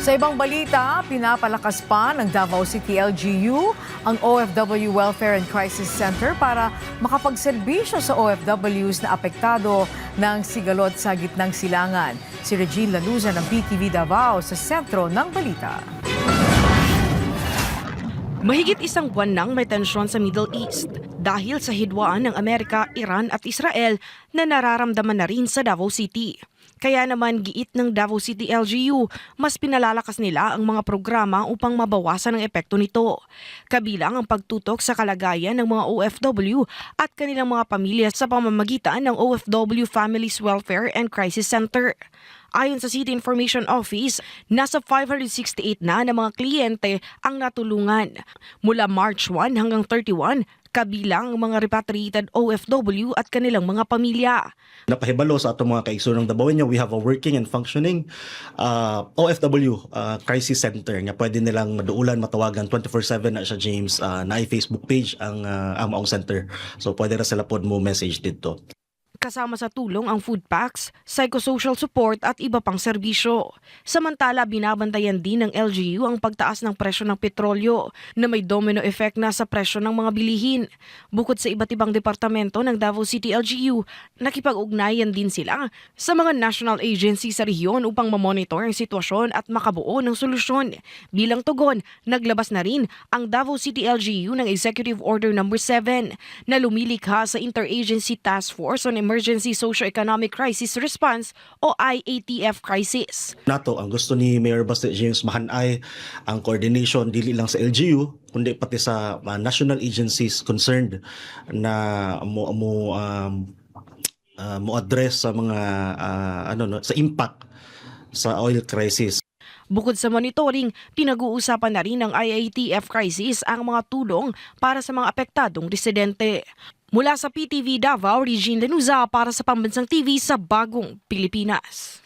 Sa ibang balita, pinapalakas pa ng Davao City LGU ang OFW Welfare and Crisis Center para makapagserbisyo sa OFWs na apektado ng sigalot sa gitnang silangan. Si Regine Lanuza ng PTV Davao sa sentro ng balita. Mahigit isang buwan nang may tensyon sa Middle East dahil sa hidwaan ng Amerika, Iran at Israel na nararamdaman na rin sa Davao City. Kaya naman giit ng Davao City LGU, mas pinalalakas nila ang mga programa upang mabawasan ang epekto nito. Kabilang ang pagtutok sa kalagayan ng mga OFW at kanilang mga pamilya sa pamamagitan ng OFW Families Welfare and Crisis Center. Ayon sa City Information Office, nasa 568 na mga kliyente ang natulungan mula March 1 hanggang 31, kabilang ang mga repatriated OFW at kanilang mga pamilya. Napahibalo sa atong mga kaigsoon ng Dabawenyo, we have a working and functioning OFW crisis center nga pwede nilang maduulan, matawagan 24/7 na siya, James. Na Facebook page ang maong center. So pwede na sila pod mo message dito. Kasama sa tulong ang food packs, psychosocial support at iba pang serbisyo. Samantala, binabantayan din ng LGU ang pagtaas ng presyo ng petrolyo na may domino effect na sa presyo ng mga bilihin. Bukod sa iba't ibang departamento ng Davao City LGU, nakipag-ugnayan din sila sa mga national agency sa rehiyon upang mamonitor ang sitwasyon at makabuo ng solusyon. Bilang tugon, naglabas na rin ang Davao City LGU ng Executive Order No. 7 na lumilikha sa Interagency Task Force on Emergency Socio-Economic Crisis Response o IATF crisis. Nato, ang gusto ni Mayor Basti James mahanay ang coordination dili lang sa LGU kundi pati sa national agencies concerned na mo address sa mga sa impact sa oil crisis. Bukod sa monitoring, pinag-uusapan na rin ng IATF crisis ang mga tulong para sa mga apektadong residente. Mula sa PTV Davao, Regine Lanuza para sa Pambansang TV sa Bagong Pilipinas.